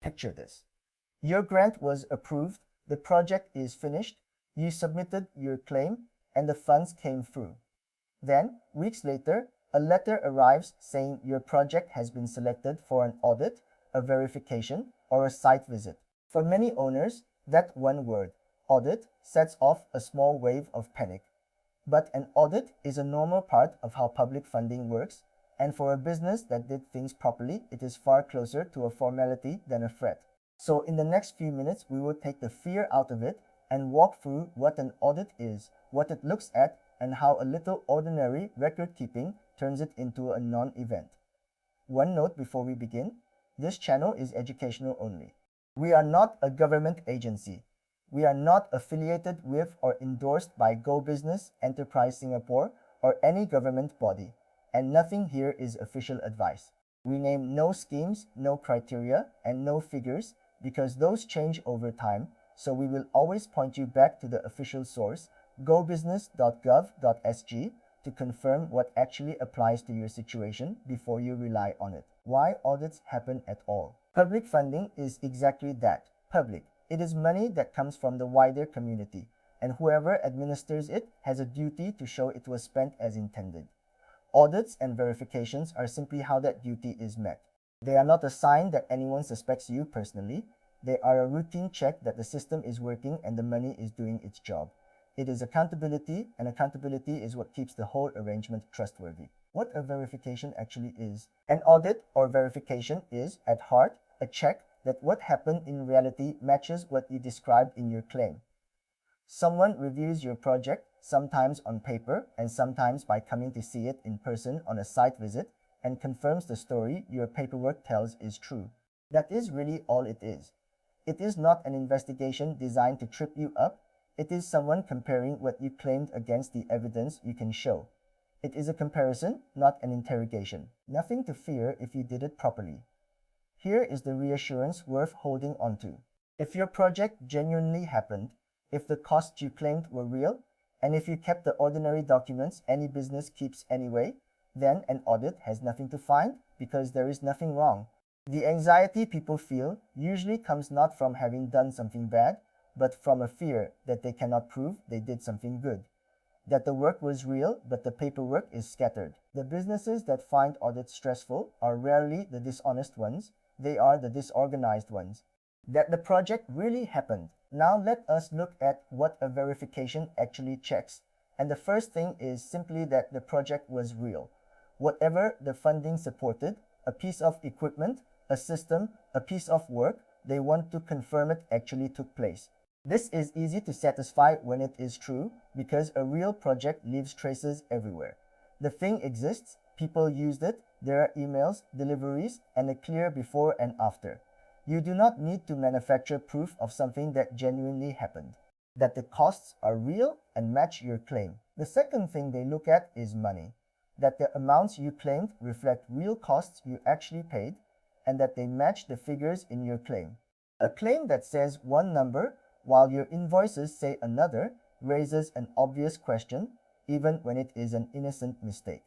Picture this. Your grant was approved, the project is finished, you submitted your claim, and the funds came through. Then, weeks later, a letter arrives saying your project has been selected for an audit, a verification, or a site visit. For many owners, that one word, audit, sets off a small wave of panic. But an audit is a normal part of how public funding works, and for a business that did things properly, it is far closer to a formality than a threat. So in the next few minutes, we will take the fear out of it and walk through what an audit is, what it looks at, and how a little ordinary record keeping turns it into a non-event. One note before we begin, this channel is educational only. We are not a government agency. We are not affiliated with or endorsed by Go Business, Enterprise Singapore, or any government body, and nothing here is official advice. We name no schemes, no criteria, and no figures because those change over time, so we will always point you back to the official source, gobusiness.gov.sg, to confirm what actually applies to your situation before you rely on it. Why audits happen at all? Public funding is exactly that, public. It is money that comes from the wider community, and whoever administers it has a duty to show it was spent as intended. Audits and verifications are simply how that duty is met. They are not a sign that anyone suspects you personally. They are a routine check that the system is working and the money is doing its job. It is accountability, and accountability is what keeps the whole arrangement trustworthy. What a verification actually is. An audit or verification is, at heart, a check that what happened in reality matches what you described in your claim. Someone reviews your project, sometimes on paper and sometimes by coming to see it in person on a site visit, and confirms the story your paperwork tells is true. That is really all it is. It is not an investigation designed to trip you up. It is someone comparing what you claimed against the evidence you can show. It is a comparison, not an interrogation. Nothing to fear if you did it properly. Here is the reassurance worth holding onto. If your project genuinely happened, if the costs you claimed were real, and if you kept the ordinary documents any business keeps anyway, then an audit has nothing to find because there is nothing wrong. The anxiety people feel usually comes not from having done something bad, but from a fear that they cannot prove they did something good. That the work was real, but the paperwork is scattered. The businesses that find audits stressful are rarely the dishonest ones, they are the disorganized ones. That the project really happened. Now let us look at what a verification actually checks. And the first thing is simply that the project was real. Whatever the funding supported, a piece of equipment, a system, a piece of work, they want to confirm it actually took place. This is easy to satisfy when it is true because a real project leaves traces everywhere. The thing exists, people used it, there are emails, deliveries, and a clear before and after. You do not need to manufacture proof of something that genuinely happened. That the costs are real and match your claim. The second thing they look at is money. That the amounts you claimed reflect real costs you actually paid, and that they match the figures in your claim. A claim that says one number while your invoices say another raises an obvious question, even when it is an innocent mistake.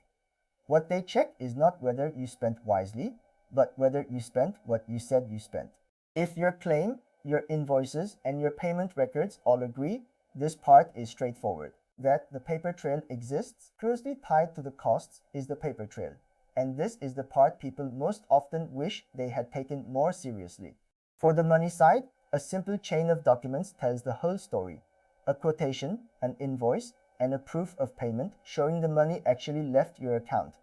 What they check is not whether you spent wisely, but whether you spent what you said you spent. If your claim, your invoices, and your payment records all agree, this part is straightforward. That the paper trail exists, closely tied to the costs, is the paper trail. And this is the part people most often wish they had taken more seriously. For the money side, a simple chain of documents tells the whole story. A quotation, an invoice, and a proof of payment showing the money actually left your account.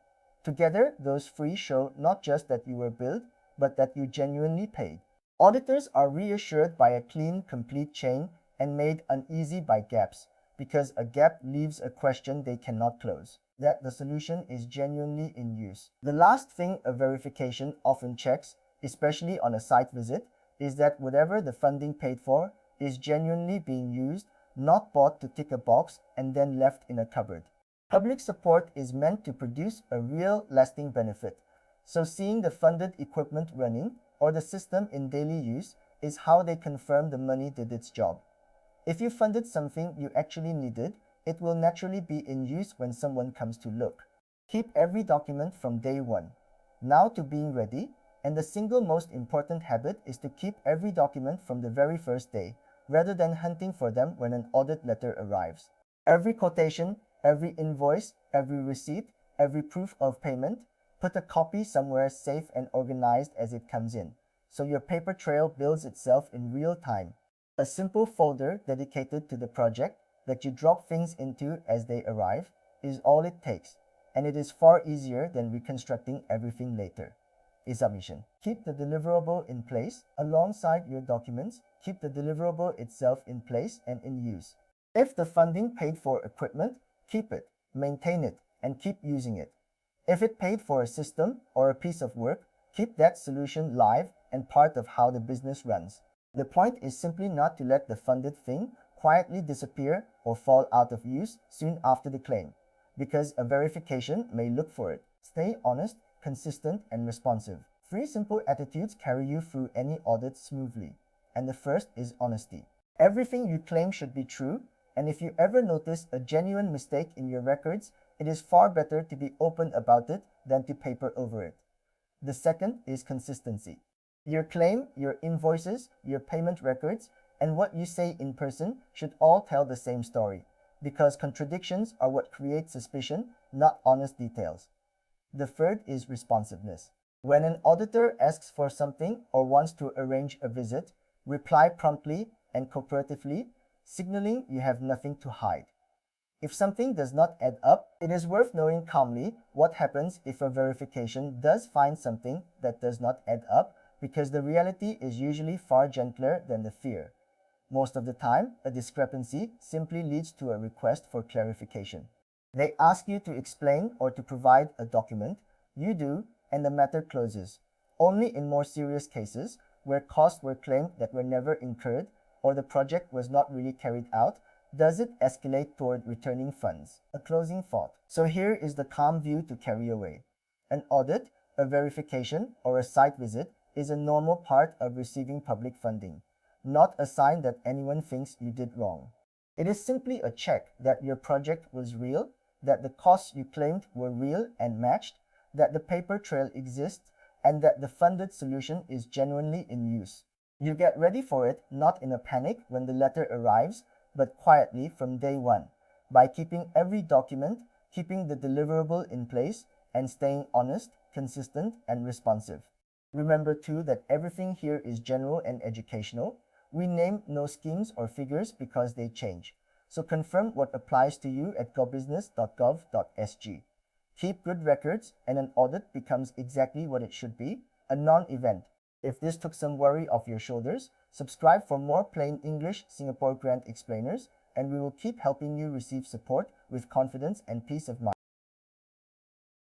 Together, those three show not just that you were billed, but that you genuinely paid. Auditors are reassured by a clean, complete chain and made uneasy by gaps, because a gap leaves a question they cannot close. That the solution is genuinely in use. The last thing a verification often checks, especially on a site visit, is that whatever the funding paid for is genuinely being used, not bought to tick a box and then left in a cupboard. Public support is meant to produce a real lasting benefit, so seeing the funded equipment running or the system in daily use is how they confirm the money did its job. If you funded something you actually needed, it will naturally be in use when someone comes to look. Keep every document from day one. Now to being ready, And the single most important habit is to keep every document from the very first day, rather than hunting for them when an audit letter arrives. Every quotation, every invoice, every receipt, every proof of payment, put a copy somewhere safe and organized as it comes in, so your paper trail builds itself in real time. A simple folder dedicated to the project that you drop things into as they arrive is all it takes, and it is far easier than reconstructing everything later. Submission. Keep the deliverable in place alongside your documents. Keep the deliverable itself in place and in use. If the funding paid for equipment, keep it, maintain it, and keep using it. If it paid for a system or a piece of work, keep that solution live and part of how the business runs. The point is simply not to let the funded thing quietly disappear or fall out of use soon after the claim, because a verification may look for it. Stay honest, consistent, and responsive. 3 simple attitudes carry you through any audit smoothly. And the first is honesty. Everything you claim should be true, and if you ever notice a genuine mistake in your records, it is far better to be open about it than to paper over it. The second is consistency. Your claim, your invoices, your payment records, and what you say in person should all tell the same story, because contradictions are what create suspicion, not honest details. The third is responsiveness. When an auditor asks for something or wants to arrange a visit, reply promptly and cooperatively, signaling you have nothing to hide. If something does not add up, it is worth knowing calmly what happens if a verification does find something that does not add up, because the reality is usually far gentler than the fear. Most of the time, a discrepancy simply leads to a request for clarification. They ask you to explain or to provide a document, you do, and the matter closes. Only in more serious cases, where costs were claimed that were never incurred or the project was not really carried out, does it escalate toward returning funds. A closing thought. So here is the calm view to carry away. An audit, a verification, or a site visit is a normal part of receiving public funding, not a sign that anyone thinks you did wrong. It is simply a check that your project was real, that the costs you claimed were real and matched, that the paper trail exists, and that the funded solution is genuinely in use. You get ready for it not in a panic when the letter arrives, but quietly from day one, by keeping every document, keeping the deliverable in place, and staying honest, consistent, and responsive. Remember too that everything here is general and educational. We name no schemes or figures because they change. So confirm what applies to you at gobusiness.gov.sg. Keep good records and an audit becomes exactly what it should be, a non-event. If this took some worry off your shoulders, subscribe for more plain English Singapore Grant explainers, and we will keep helping you receive support with confidence and peace of mind.